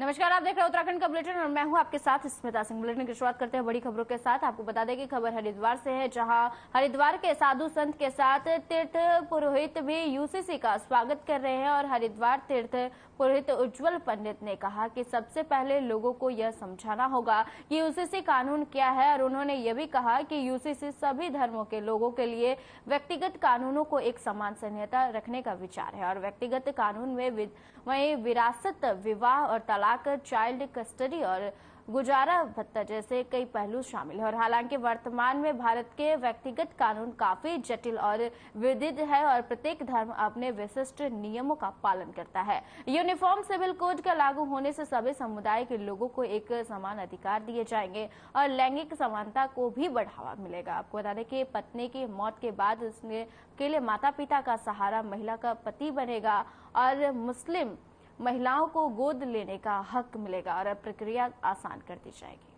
नमस्कार, आप देख रहे हैं उत्तराखंड का बुलेटिन और मैं हूं आपके साथ स्मिता सिंह। बुलेटिन की शुरुआत करते हैं बड़ी खबरों के साथ। आपको बता दें कि खबर हरिद्वार से है, जहां हरिद्वार के साधु संत के साथ तीर्थ पुरोहित भी यूसीसी का स्वागत कर रहे हैं। और हरिद्वार तीर्थ पुरोहित उज्जवल पंडित ने कहा कि सबसे पहले लोगों को यह समझाना होगा कि यूसीसी कानून क्या है। और उन्होंने यह भी कहा कि यूसीसी सभी धर्मों के लोगों के लिए व्यक्तिगत कानूनों को एक समान संहिता रखने का विचार है। और व्यक्तिगत कानून में वहीं विरासत, विवाह और तलाक, चाइल्ड कस्टडी और गुजारा भत्ता जैसे कई पहलू शामिल है। और हालांकि वर्तमान में भारत के व्यक्तिगत कानून काफी जटिल और विविध है और प्रत्येक धर्म अपने विशिष्ट नियमों का पालन करता है। यूनिफॉर्म सिविल कोड का लागू होने से सभी समुदाय के लोगों को एक समान अधिकार दिए जाएंगे और लैंगिक समानता को भी बढ़ावा मिलेगा। आपको बता दें कि पत्नी की मौत के बाद उसने के लिए माता पिता का सहारा महिला का पति बनेगा और मुस्लिम महिलाओं को गोद लेने का हक मिलेगा और प्रक्रिया आसान कर दी जाएगी।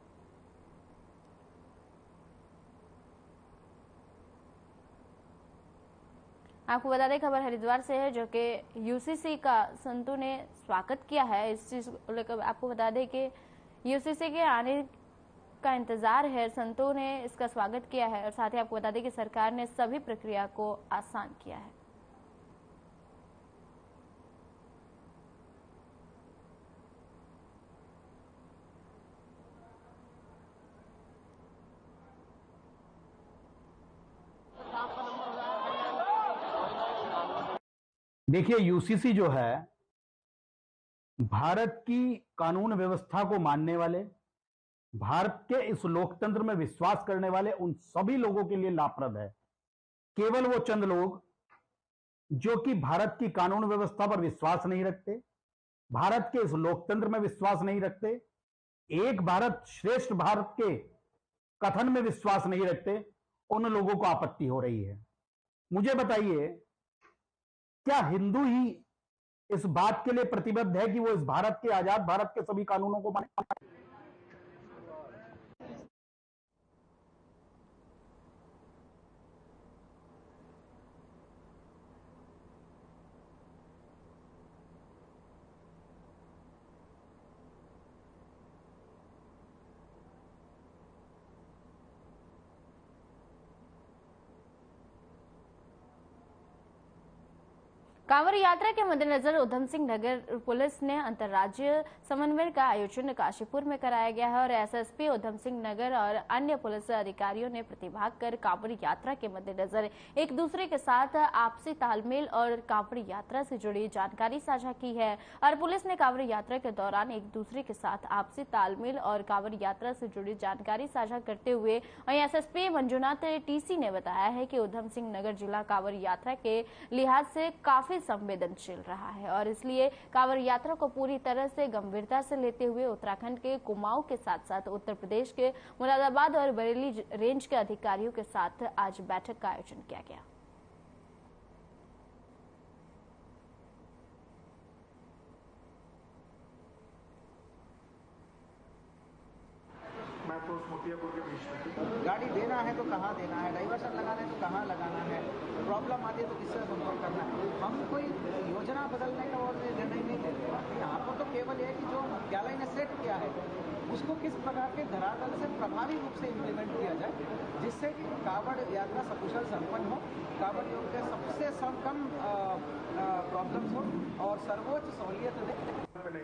आपको बता दें खबर हरिद्वार से है, जो कि यूसीसी का संतों ने स्वागत किया है। इस चीज को लेकर आपको बता दें कि यूसीसी के आने का इंतजार है, संतों ने इसका स्वागत किया है। और साथ ही आपको बता दें कि सरकार ने सभी प्रक्रिया को आसान किया है। देखिए, यूसीसी जो है भारत की कानून व्यवस्था को मानने वाले, भारत के इस लोकतंत्र में विश्वास करने वाले उन सभी लोगों के लिए लाभप्रद है। केवल वो चंद लोग जो कि भारत की कानून व्यवस्था पर विश्वास नहीं रखते, भारत के इस लोकतंत्र में विश्वास नहीं रखते, एक भारत श्रेष्ठ भारत के कथन में विश्वास नहीं रखते, उन लोगों को आपत्ति हो रही है। मुझे बताइए, क्या हिंदू ही इस बात के लिए प्रतिबद्ध है कि वो इस भारत के, आजाद भारत के सभी कानूनों को माने? कांवड़ यात्रा के मद्देनजर उधम सिंह नगर पुलिस ने अंतर्राज्यीय समन्वय का आयोजन काशीपुर में कराया गया है। और एसएसपी उधम सिंह नगर और अन्य पुलिस अधिकारियों ने प्रतिभाग कर कांवड़ यात्रा के मद्देनजर एक दूसरे के साथ आपसी तालमेल और कांवड़ यात्रा से जुड़ी जानकारी साझा की है। और पुलिस ने कांवड़ यात्रा के दौरान एक दूसरे के साथ आपसी तालमेल और कांवड़ यात्रा से जुड़ी जानकारी साझा करते हुए एसएसपी मंजुनाथ टीसी ने बताया है कि उधम सिंह नगर जिला कांवड़ यात्रा के लिहाज से काफी संवेदनशील रहा है और इसलिए कांवड़ यात्रा को पूरी तरह से गंभीरता से लेते हुए उत्तराखंड के कुमाऊं के साथ साथ उत्तर प्रदेश के मुरादाबाद और बरेली रेंज के अधिकारियों के साथ आज बैठक का आयोजन किया गया। गाड़ी देना है तो कहाँ देना है, डाइवर्सन लगाना है तो कहाँ लगाना है, प्रॉब्लम आती है तो किससे संपर्क करना है। हम कोई योजना बदलने का और निर्णय नहीं ले रहे। यहाँ पर तो केवल ये कि जो मुख्यालय ने सेट किया है उसको किस प्रकार के धरातल से प्रभावी रूप से इम्प्लीमेंट किया जाए, जिससे कि कांवड़ यात्रा सकुशल संपन्न हो, कांवड़ योग के सबसे कम प्रॉब्लम्स हो और सर्वोच्च सहूलियत दे।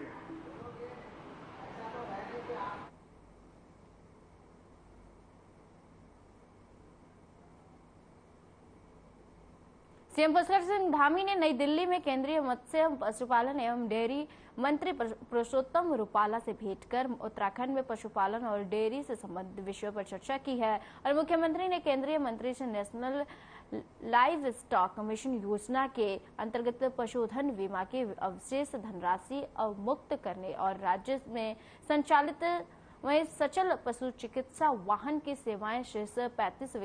सीएम पुष्कर सिंह धामी ने नई दिल्ली में केंद्रीय मत्स्य पशुपालन एवं डेयरी मंत्री पुरुषोत्तम रूपाला से भेंट कर उत्तराखंड में पशुपालन और डेयरी से संबंधित विषयों पर चर्चा की है। और मुख्यमंत्री ने केंद्रीय मंत्री से नेशनल लाइव स्टॉक मिशन योजना के अंतर्गत पशुधन बीमा की अवशेष धनराशि अवमुक्त करने और राज्य में संचालित वहीं सचल पशु चिकित्सा वाहन की सेवाएं शेष 35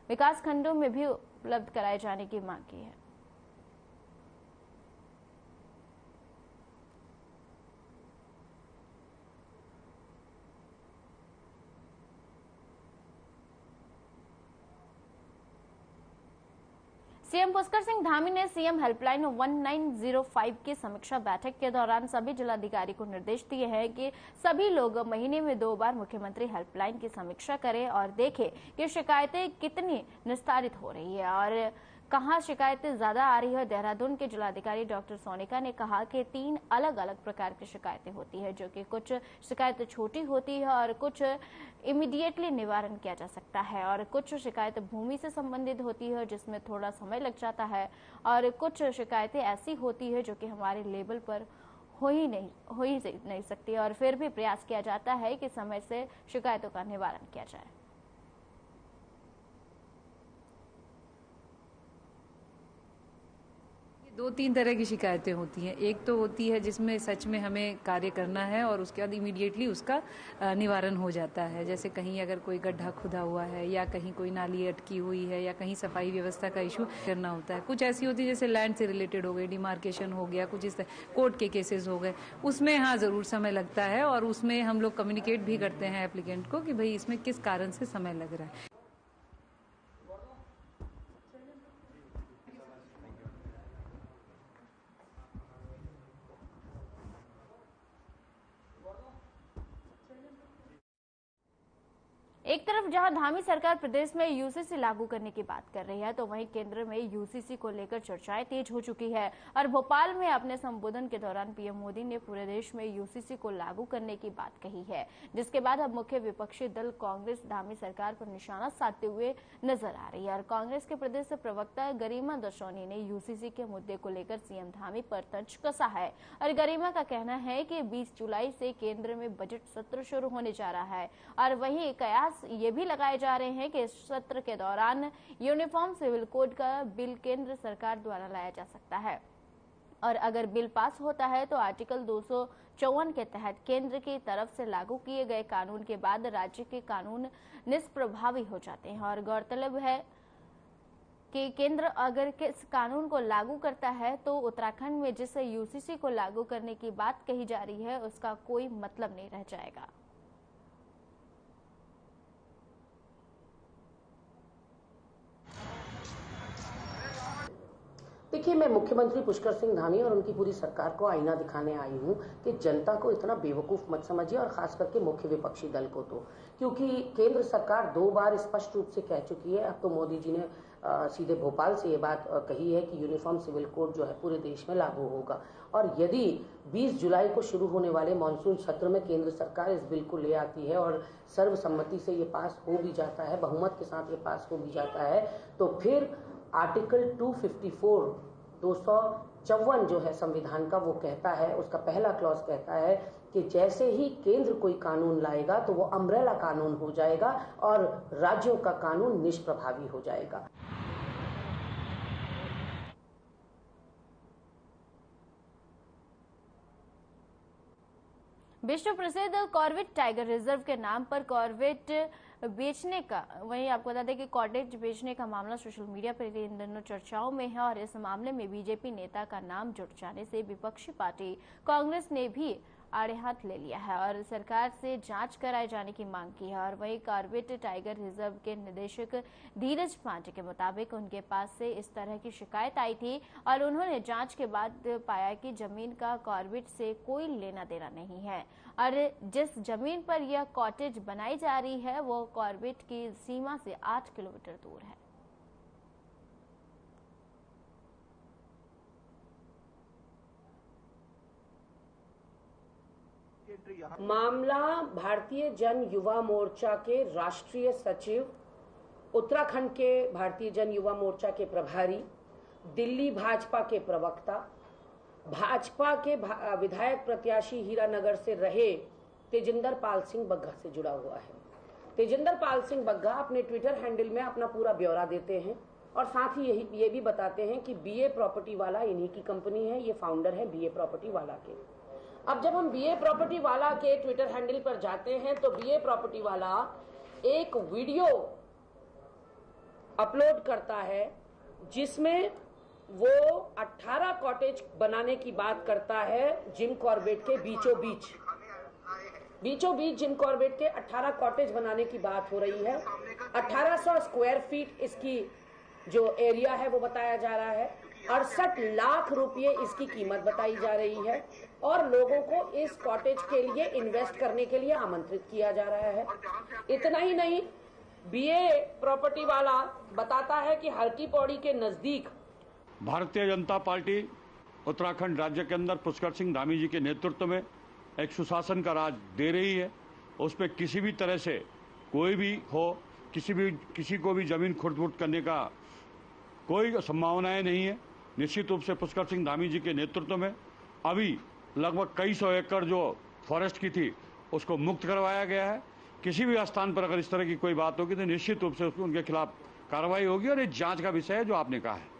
विकास खंडों में भी उपलब्ध कराए जाने की मांग की है। सीएम पुष्कर सिंह धामी ने सीएम हेल्पलाइन 1905 की समीक्षा बैठक के दौरान सभी जिलाधिकारी को निर्देश दिए हैं कि सभी लोग महीने में 2 बार मुख्यमंत्री हेल्पलाइन की समीक्षा करें और देखें कि शिकायतें कितनी निस्तारित हो रही है और कहां शिकायतें ज्यादा आ रही है। देहरादून के जिलाधिकारी डॉक्टर सोनिका ने कहा कि 3 अलग अलग प्रकार की शिकायतें होती है, जो कि कुछ शिकायतें छोटी होती है और कुछ इमीडिएटली निवारण किया जा सकता है और कुछ शिकायत भूमि से संबंधित होती है जिसमें थोड़ा समय लग जाता है और कुछ शिकायतें ऐसी होती है जो कि हमारे लेवल पर हो ही नहीं सकती और फिर भी प्रयास किया जाता है कि समय से शिकायतों का निवारण किया जाए। दो तीन तरह की शिकायतें होती हैं। एक तो होती है जिसमें सच में हमें कार्य करना है और उसके बाद इमीडिएटली उसका निवारण हो जाता है, जैसे कहीं अगर कोई गड्ढा खुदा हुआ है या कहीं कोई नाली अटकी हुई है या कहीं सफाई व्यवस्था का इशू करना होता है। कुछ ऐसी होती है जैसे लैंड से रिलेटेड हो गई, डिमार्केशन हो गया, कुछ इस कोर्ट के केसेस हो गए, उसमें हाँ ज़रूर समय लगता है और उसमें हम लोग कम्युनिकेट भी करते हैं एप्लीकेंट को कि भाई इसमें किस कारण से समय लग रहा है। एक तरफ जहां धामी सरकार प्रदेश में यूसीसी लागू करने की बात कर रही है, तो वहीं केंद्र में यूसीसी को लेकर चर्चाएं तेज हो चुकी है और भोपाल में अपने संबोधन के दौरान पीएम मोदी ने पूरे देश में यूसीसी को लागू करने की बात कही है, जिसके बाद अब मुख्य विपक्षी दल कांग्रेस धामी सरकार पर निशाना साधते हुए नजर आ रही है और कांग्रेस के प्रदेश प्रवक्ता गरिमा दशौनी ने यूसीसी के मुद्दे को लेकर सीएम धामी पर तंज कसा है और गरिमा का कहना है कि 20 जुलाई से केंद्र में बजट सत्र शुरू होने जा रहा है और वहीं कयास ये भी लगाए जा रहे हैं कि इस सत्र के दौरान यूनिफॉर्म सिविल कोड का बिल केंद्र सरकार द्वारा लाया जा सकता है और अगर बिल पास होता है तो आर्टिकल 254 के तहत केंद्र की तरफ से लागू किए गए कानून के बाद राज्य के कानून निष्प्रभावी हो जाते हैं और गौरतलब है कि केंद्र अगर इस कानून को लागू करता है तो उत्तराखंड में जिस यूसीसी को लागू करने की बात कही जा रही है उसका कोई मतलब नहीं रह जाएगा। देखिए, मैं मुख्यमंत्री पुष्कर सिंह धामी और उनकी पूरी सरकार को आईना दिखाने आई हूं कि जनता को इतना बेवकूफ मत समझिए और खास करके मुख्य विपक्षी दल को तो, क्योंकि केंद्र सरकार 2 बार स्पष्ट रूप से कह चुकी है। अब तो मोदी जी ने सीधे भोपाल से ये बात कही है कि यूनिफॉर्म सिविल कोड जो है पूरे देश में लागू होगा और यदि 20 जुलाई को शुरू होने वाले मानसून सत्र में केंद्र सरकार इस बिल को ले आती है और सर्वसम्मति से ये पास हो भी जाता है, बहुमत के साथ ये पास हो भी जाता है, तो फिर आर्टिकल 254 जो है संविधान का, वो कहता है, उसका पहला क्लॉज कहता है कि जैसे ही केंद्र कोई कानून लाएगा तो वो अम्ब्रेला कानून हो जाएगा और राज्यों का कानून निष्प्रभावी हो जाएगा। विश्व प्रसिद्ध कॉर्बेट टाइगर रिजर्व के नाम पर कॉर्बेट बेचने का, वहीं आपको बता दें कि कॉटेज बेचने का मामला सोशल मीडिया पर इन दिनों चर्चाओं में है और इस मामले में बीजेपी नेता का नाम जुड़ जाने से विपक्षी पार्टी कांग्रेस ने भी आड़े हाथ ले लिया है और सरकार से जांच कराए जाने की मांग की है और वहीं कॉर्बेट टाइगर रिजर्व के निदेशक धीरज पांडे के मुताबिक उनके पास से इस तरह की शिकायत आई थी और उन्होंने जांच के बाद पाया कि जमीन का कॉर्बेट से कोई लेना देना नहीं है और जिस जमीन पर यह कॉटेज बनाई जा रही है वो कॉर्बेट की सीमा से 8 किलोमीटर दूर है। मामला भारतीय जन युवा मोर्चा के राष्ट्रीय सचिव, उत्तराखंड के भारतीय जन युवा मोर्चा के प्रभारी, दिल्ली भाजपा के प्रवक्ता, भाजपा के विधायक प्रत्याशी हीरानगर से रहे तेजिंदर पाल सिंह बग्गा से जुड़ा हुआ है। तेजिंदर पाल सिंह बग्गा अपने ट्विटर हैंडल में अपना पूरा ब्यौरा देते हैं और साथ ही ये भी बताते हैं कि बीए प्रॉपर्टी वाला इन्हीं की कंपनी है, ये फाउंडर है बीए प्रॉपर्टी वाला के। अब जब हम बीए प्रॉपर्टी वाला के ट्विटर हैंडल पर जाते हैं तो बीए प्रॉपर्टी वाला एक वीडियो अपलोड करता है जिसमें वो 18 कॉटेज बनाने की बात करता है जिम कॉर्बेट के बीचों बीच जिम कॉर्बेट के 18 कॉटेज बनाने की बात हो रही है। 1800 स्क्वायर फीट इसकी जो एरिया है वो बताया जा रहा है। 68 लाख रुपए इसकी कीमत बताई जा रही है और लोगों को इस कॉटेज के लिए इन्वेस्ट करने के लिए आमंत्रित किया जा रहा है। इतना ही नहीं, बीए प्रॉपर्टी वाला बताता है कि हरकी पौड़ी के नजदीक भारतीय जनता पार्टी उत्तराखंड राज्य के अंदर पुष्कर सिंह धामी जी के नेतृत्व में एक सुशासन का राज दे रही है। उस पर किसी भी तरह से कोई भी हो, किसी को भी जमीन खुर्द-बुर्द करने का कोई संभावनाएं नहीं है। निश्चित रूप से पुष्कर सिंह धामी जी के नेतृत्व में अभी लगभग कई सौ एकड़ जो फॉरेस्ट की थी उसको मुक्त करवाया गया है। किसी भी स्थान पर अगर इस तरह की कोई बात होगी तो निश्चित रूप से उनके खिलाफ कार्रवाई होगी और ये जांच का विषय है जो आपने कहा है।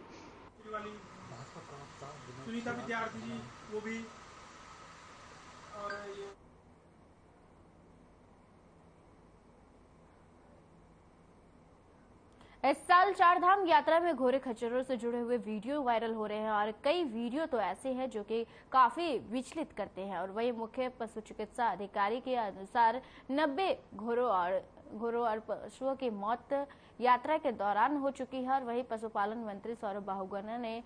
सुनीता विद्यार्थी जी वो भी, और ये इस साल चारधाम यात्रा में घोड़े खच्चरों से जुड़े हुए वीडियो वायरल हो रहे हैं और कई वीडियो तो ऐसे हैं जो कि काफी विचलित करते हैं। और वही मुख्य पशु चिकित्सा अधिकारी के अनुसार 90 घोड़ों और पशुओं की मौत यात्रा के दौरान हो चुकी है। और वही पशुपालन मंत्री सौरभ बाहुगुना ने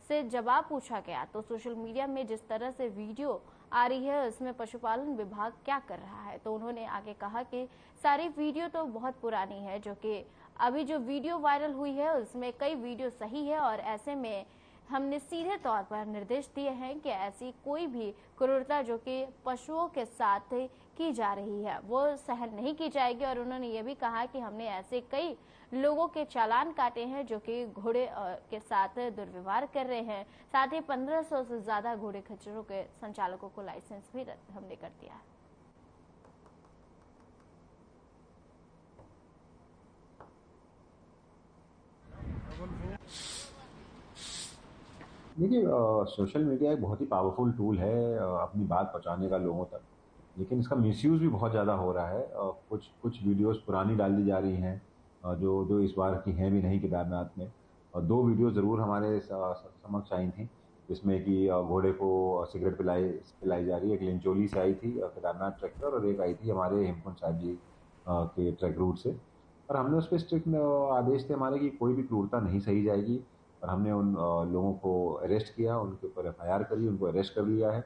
से जवाब पूछा गया तो सोशल मीडिया में जिस तरह से वीडियो आ रही है उसमें पशुपालन विभाग क्या कर रहा है, तो उन्होंने आगे कहा कि सारी वीडियो तो बहुत पुरानी है, जो कि अभी जो वीडियो वायरल हुई है उसमें कई वीडियो सही है और ऐसे में हमने सीधे तौर पर निर्देश दिए हैं कि ऐसी कोई भी क्रूरता जो कि पशुओं के साथ की जा रही है वो सहन नहीं की जाएगी। और उन्होंने ये भी कहा कि हमने ऐसे कई लोगों के चालान काटे हैं जो कि घोड़े के साथ दुर्व्यवहार कर रहे हैं। साथ ही 1500 से ज्यादा घोड़े खच्चरों के संचालकों को लाइसेंस भी हमने कर दिया है। देखिए, सोशल मीडिया एक बहुत ही पावरफुल टूल है अपनी बात पहुंचाने का लोगों तक, लेकिन इसका मिसयूज़ भी बहुत ज़्यादा हो रहा है। कुछ वीडियोस पुरानी डाल दी जा रही हैं जो इस बार की हैं भी नहीं केदारनाथ में। और 2 वीडियो ज़रूर हमारे समक्ष आई थी जिसमें कि घोड़े को सिगरेट पिलाई जा रही है। एक लिंचोली से आई थी केदारनाथ ट्रैक पर और एक आई थी हमारे हेमकुंड साहिब जी के ट्रैक रूट से। और हमने उस पर स्ट्रिक्ट आदेश थे हमारे कि कोई भी क्रूरता नहीं सही जाएगी। और हमने उन लोगों को अरेस्ट किया, उनके ऊपर एफआईआर करी, उनको अरेस्ट कर लिया है।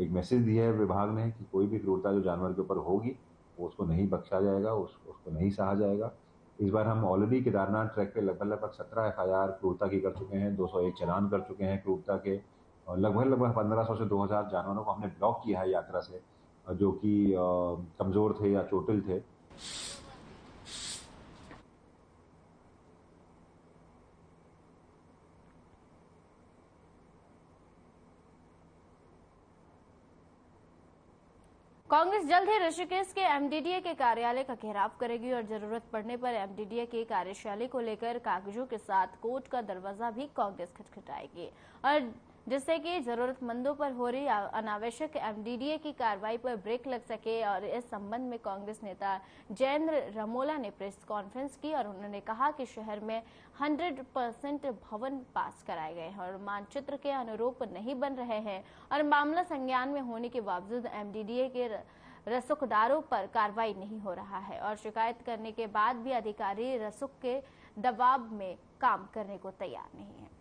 एक मैसेज दिया है विभाग ने कि कोई भी क्रूरता जो जानवर के ऊपर होगी वो उसको नहीं बख्शा जाएगा, उसको नहीं सहा जाएगा। इस बार हम ऑलरेडी केदारनाथ ट्रैक पे लगभग 17 एफआईआर क्रूरता की कर चुके हैं, 201 चालान कर चुके हैं क्रूरता के। और लगभग 1500 से 2000 जानवरों को हमने ब्लॉक किया है यात्रा से जो कि कमज़ोर थे या चोटिल थे। कांग्रेस जल्द ही ऋषिकेश के एमडीडीए के कार्यालय का घेराव करेगी और जरूरत पड़ने पर एमडीडीए की कार्यशैली को लेकर कागजों के साथ कोर्ट का दरवाजा भी कांग्रेस खटखटाएगी और जिससे कि जरूरतमंदों पर हो रही अनावश्यक एमडीडीए की कार्रवाई पर ब्रेक लग सके। और इस संबंध में कांग्रेस नेता जयेंद्र रमोला ने प्रेस कॉन्फ्रेंस की और उन्होंने कहा कि शहर में 100% भवन पास कराए गए हैं और मानचित्र के अनुरूप नहीं बन रहे हैं और मामला संज्ञान में होने के बावजूद एमडीडीए के रसूखदारों पर कार्रवाई नहीं हो रहा है और शिकायत करने के बाद भी अधिकारी रसूख के दबाव में काम करने को तैयार नहीं है।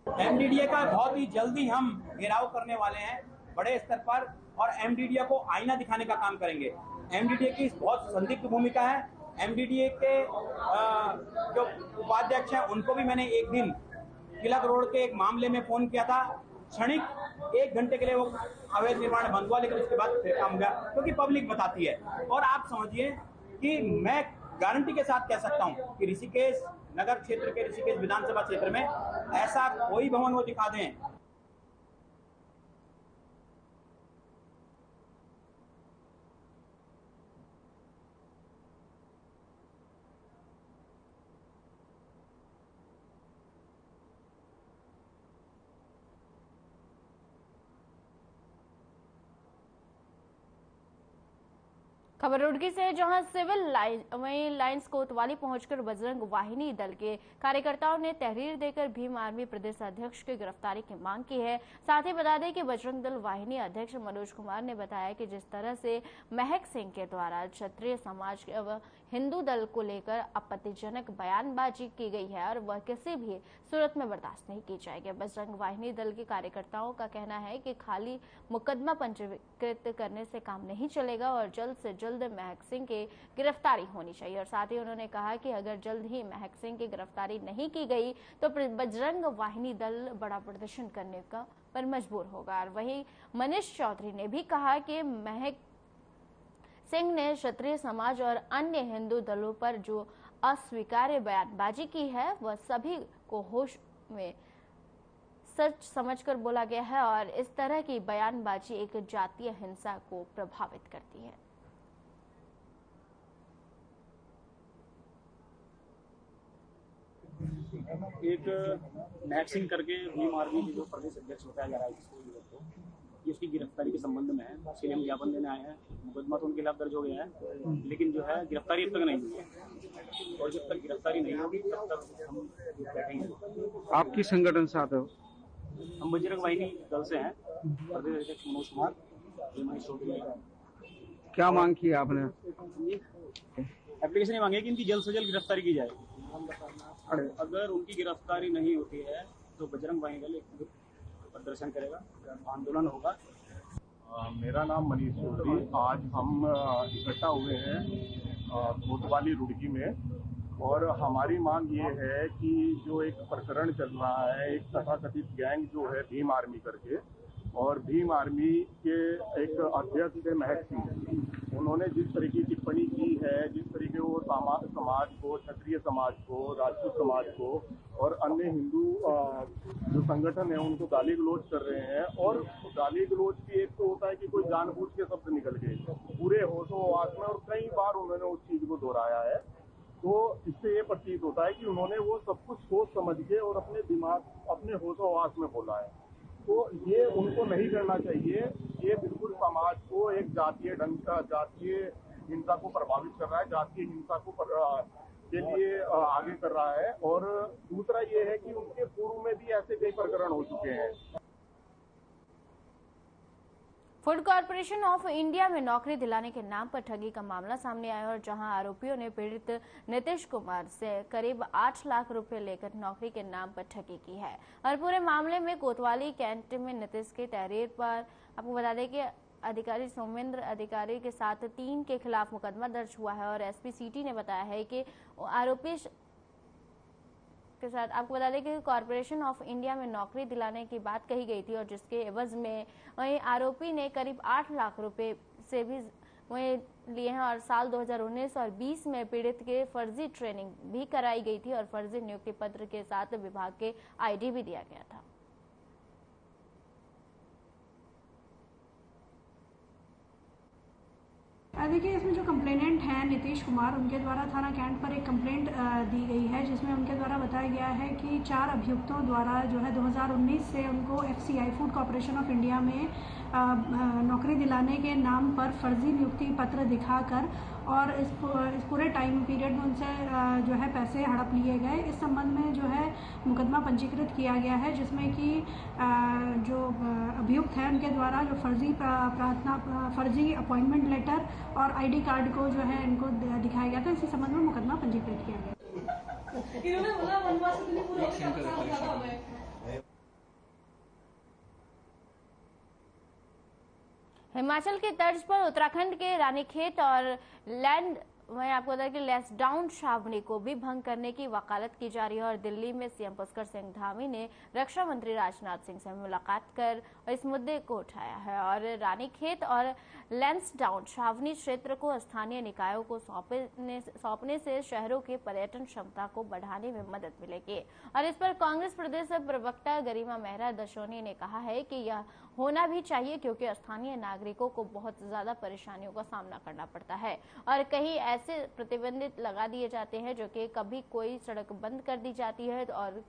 एमडीडीए का बहुत ही जल्दी हम घेराव करने वाले हैं बड़े स्तर पर और एमडीडीए को आईना दिखाने का काम करेंगे। एमडीडीए की बहुत संदिग्ध भूमिका है। एमडीडीए के जो उपाध्यक्ष हैं उनको भी मैंने एक दिन तिलक रोड के एक मामले में फोन किया था। क्षणिक 1 घंटे के लिए वो अवैध निर्माण बंद हुआ, लेकिन उसके बाद फिर काम गया क्योंकि पब्लिक बताती है। और आप समझिए कि मैं गारंटी के साथ कह सकता हूं कि ऋषिकेश नगर क्षेत्र के ऋषिकेश विधानसभा क्षेत्र में ऐसा कोई भवन वो दिखा दें खबर रुड़की से है, जहां सिविल लाइंस कोतवाली पहुंचकर बजरंग वाहिनी दल के कार्यकर्ताओं ने तहरीर देकर भीम आर्मी प्रदेश अध्यक्ष की गिरफ्तारी की मांग की है। साथ ही बता दें कि बजरंग दल वाहिनी अध्यक्ष मनोज कुमार ने बताया कि जिस तरह से महक सिंह के द्वारा क्षत्रिय समाज व हिंदू दल को लेकर आपत्तिजनक बयानबाजी की गई है और वह किसी भी सूरत में बर्दाश्त नहीं की जाएगी। बजरंग वाहिनी दल के कार्यकर्ताओं का कहना है कि खाली मुकदमा पंजीकृत करने से काम नहीं चलेगा और जल्द से जल्द महक सिंह की गिरफ्तारी होनी चाहिए। और साथ ही उन्होंने कहा कि अगर जल्द ही महक सिंह की गिरफ्तारी नहीं की गई तो बजरंग वाहिनी दल बड़ा प्रदर्शन करने का पर मजबूर होगा। और वहीं मनीष चौधरी ने भी कहा कि महक सिंह ने क्षत्रिय समाज और अन्य हिंदू दलों पर जो अस्वीकार्य बयानबाजी की है वह सभी को होश में सच समझकर बोला गया है और इस तरह की बयानबाजी एक जातीय हिंसा को प्रभावित करती है। एक महक सिंह करके भीम आर्मी के जो प्रदेश अध्यक्ष बताया जा रहा है ये उसकी गिरफ्तारी के संबंध में है। उसके लिए हम ज्ञापन देने आए हैं। मुकदमा तो उनके खिलाफ दर्ज हो गया है, लेकिन जो है गिरफ्तारी अब तक नहीं हुई है और जब तक गिरफ्तारी नहीं होगी तब तक हम बैठेंगे। आप किस संगठन से आते हो? हम बजरंग वाहिनी दल से हैं। प्रदेश अध्यक्ष मनोज कुमार। क्या मांग की आपने? एप्लीकेशन ये मांगे कि इनकी जल्द से जल्द गिरफ्तारी की जाए। अगर उनकी गिरफ्तारी नहीं होती है तो बजरंग वाहिनी दल एक प्रदर्शन करेगा, आंदोलन होगा। मेरा नाम मनीष चौधरी। आज हम इकट्ठा हुए हैं कोतवाली रुड़की में और हमारी मांग ये है कि जो एक प्रकरण चल रहा है, एक तथाकथित गैंग जो है भीम आर्मी करके, और भीम आर्मी के एक अध्यक्ष है महक सिंह, उन्होंने जिस तरीके की टिप्पणी की है, जिस तरीके वो समाज को, क्षत्रिय समाज को, राजपूत समाज को और अन्य हिंदू जो संगठन है उनको गाली गलौज कर रहे हैं। और गाली गलौज की एक तो होता है कि कोई जानबूझ के शब्द निकल गए पूरे होशो-हवास में, और कई बार उन्होंने उस चीज को दोहराया है। तो इससे ये प्रतीत होता है कि उन्होंने वो सब कुछ सोच समझ के और अपने दिमाग, अपने होशो-हवास में बोला है। तो ये उनको नहीं करना चाहिए। ये बिल्कुल समाज को एक जातीय ढंग का, जातीय हिंसा को प्रभावित कर रहा है, जातीय हिंसा को के लिए आगे कर रहा है। और दूसरा ये है कि उनके पूर्व में भी ऐसे कई प्रकरण हो चुके हैं। फूड कॉर्पोरेशन ऑफ इंडिया में नौकरी दिलाने के नाम पर ठगी का मामला सामने आया और जहां आरोपियों ने पीड़ित नीतीश कुमार से करीब 8 लाख रुपए लेकर नौकरी के नाम पर ठगी की है। और पूरे मामले में कोतवाली कैंट में नीतीश के तहरीर पर आपको बता दें कि अधिकारी सौमेंद्र अधिकारी के साथ 3 के खिलाफ मुकदमा दर्ज हुआ है। और एसपी सिटी ने बताया है कि आरोपी के साथ आपको बता दें कि कॉर्पोरेशन ऑफ इंडिया में नौकरी दिलाने की बात कही गई थी और जिसके एवज में वहीं आरोपी ने करीब 8 लाख रुपए से भी वहीं लिए हैं। और साल 2019 और 20 में पीड़ित के फर्जी ट्रेनिंग भी कराई गई थी और फर्जी नियुक्ति पत्र के साथ विभाग के आईडी भी दिया गया था। देखिए, इसमें जो कंप्लेनेंट हैं नीतीश कुमार, उनके द्वारा थाना कैंट पर एक कंप्लेंट दी गई है जिसमें उनके द्वारा बताया गया है कि 4 अभियुक्तों द्वारा जो है 2019 से उनको FCI food corporation of India में नौकरी दिलाने के नाम पर फर्जी नियुक्ति पत्र दिखाकर और इस पूरे टाइम पीरियड में उनसे जो है पैसे हड़प लिए गए। इस संबंध में जो है मुकदमा पंजीकृत किया गया है जिसमें कि जो अभियुक्त हैं उनके द्वारा जो फर्जी अपॉइंटमेंट लेटर और ID कार्ड को जो है इनको दिखाया गया था। इसी संबंध में मुकदमा पंजीकृत किया गया। हिमाचल की तर्ज पर उत्तराखंड के रानीखेत और लैंड वहीं आपको बता दें कि लैंसडाउन छावनी को भी भंग करने की वकालत की जा रही है। और दिल्ली में सीएम पुष्कर सिंह धामी ने रक्षा मंत्री राजनाथ सिंह से मुलाकात कर इस मुद्दे को उठाया है। और रानीखेत और लैंसडाउन छावनी क्षेत्र को स्थानीय निकायों को सौंपने से शहरों के पर्यटन क्षमता को बढ़ाने में मदद मिलेगी। और इस पर कांग्रेस प्रदेश प्रवक्ता गरिमा मेहरा दशोनी ने कहा है कि यह होना भी चाहिए क्योंकि स्थानीय नागरिकों को बहुत ज्यादा परेशानियों का सामना करना पड़ता है और कहीं ऐसे प्रतिबंधित लगा दिए जाते हैं जो कि कभी कोई सड़क बंद कर दी जाती है और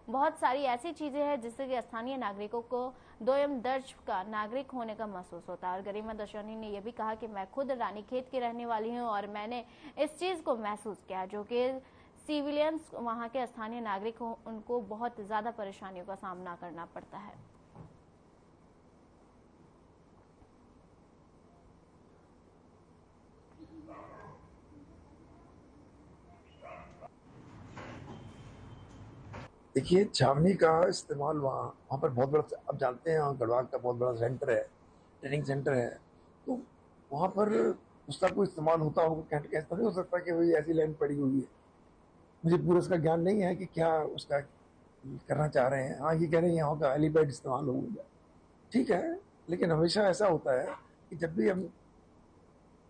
बहुत सारी ऐसी चीजें हैं जिससे कि स्थानीय नागरिकों को दोयम दर्ज का नागरिक होने का महसूस होता है। और गरिमा दर्शनी ने यह भी कहा कि मैं खुद रानीखेत की रहने वाली हूं और मैंने इस चीज को महसूस किया जो कि सिविलियंस वहां के स्थानीय नागरिक हो, उनको बहुत ज्यादा परेशानियों का सामना करना पड़ता है। देखिए, छावनी का इस्तेमाल वहाँ पर बहुत बड़ा, आप जानते हैं वहाँ गढ़वाल का बहुत बड़ा सेंटर है, ट्रेनिंग सेंटर है, तो वहाँ पर उसका कोई इस्तेमाल होता होगा। कैंट ऐसा नहीं हो सकता कि वही ऐसी लैंड पड़ी हुई है। मुझे पूरा उसका ज्ञान नहीं है कि क्या उसका करना चाह रहे हैं। हाँ, ये कह रहे हैं यहाँ का हेलीपैड इस्तेमाल होगा, ठीक है, लेकिन हमेशा ऐसा होता है कि जब भी हम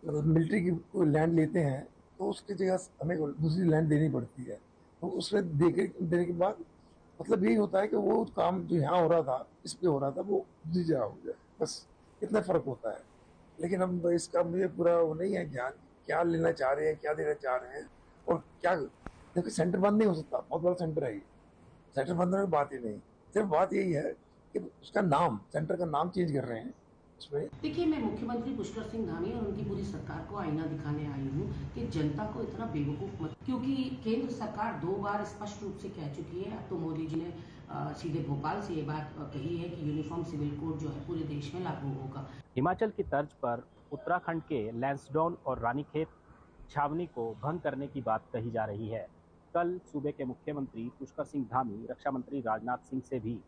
मिलिट्री की कोई लैंड लेते हैं तो उसकी जगह हमें दूसरी लैंड देनी पड़ती है। तो उसमें देने के बाद मतलब यही होता है कि वो काम जो यहाँ हो रहा था, इस पे हो रहा था, वो दूसरी जगह हो जाए, बस इतना फर्क होता है। लेकिन अब इसका मुझे पूरा वो नहीं है ज्ञान, क्या लेना चाह रहे हैं, क्या देना चाह रहे हैं और क्या। देखिए, सेंटर बंद नहीं हो सकता, बहुत बड़ा सेंटर है ये, सेंटर बंद होने की बात ही नहीं। सिर्फ बात यही है कि उसका नाम, सेंटर का नाम चेंज कर रहे हैं उसमें। देखिए, मैं मुख्यमंत्री पुष्कर सिंह धामी और उनकी पूरी सरकार को आईना दिखाने आई हूँ कि जनता को इतना बेवकूफ मत, क्योंकि केंद्र सरकार 2 बार स्पष्ट रूप से कह चुकी है। अब तो मोदी जी ने सीधे भोपाल से ये बात कही है कि यूनिफॉर्म सिविल कोड जो है पूरे देश में लागू होगा। हिमाचल की तर्ज पर उत्तराखंड के लैंसडाउन और रानीखेत छावनी को भंग करने की बात कही जा रही है। कल सूबे के मुख्यमंत्री पुष्कर सिंह धामी रक्षा मंत्री राजनाथ सिंह से भी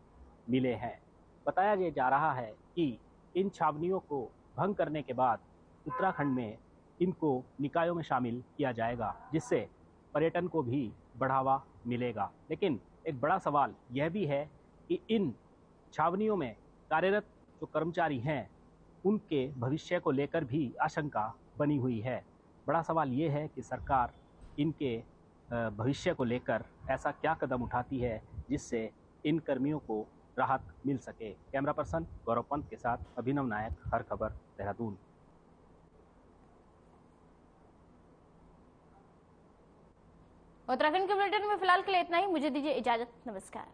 मिले हैं। बताया जा रहा है कि इन छावनियों को भंग करने के बाद उत्तराखंड में इनको निकायों में शामिल किया जाएगा, जिससे पर्यटन को भी बढ़ावा मिलेगा। लेकिन एक बड़ा सवाल यह भी है कि इन छावनियों में कार्यरत जो कर्मचारी हैं उनके भविष्य को लेकर भी आशंका बनी हुई है। बड़ा सवाल ये है कि सरकार इनके भविष्य को लेकर ऐसा क्या कदम उठाती है जिससे इन कर्मियों को राहत मिल सके। कैमरा पर्सन गौरव पंत के साथ अभिनव नायक, हर खबर, देहरादून। उत्तराखंड के बुलेटिन में फिलहाल के लिए इतना ही। मुझे दीजिए इजाजत। नमस्कार।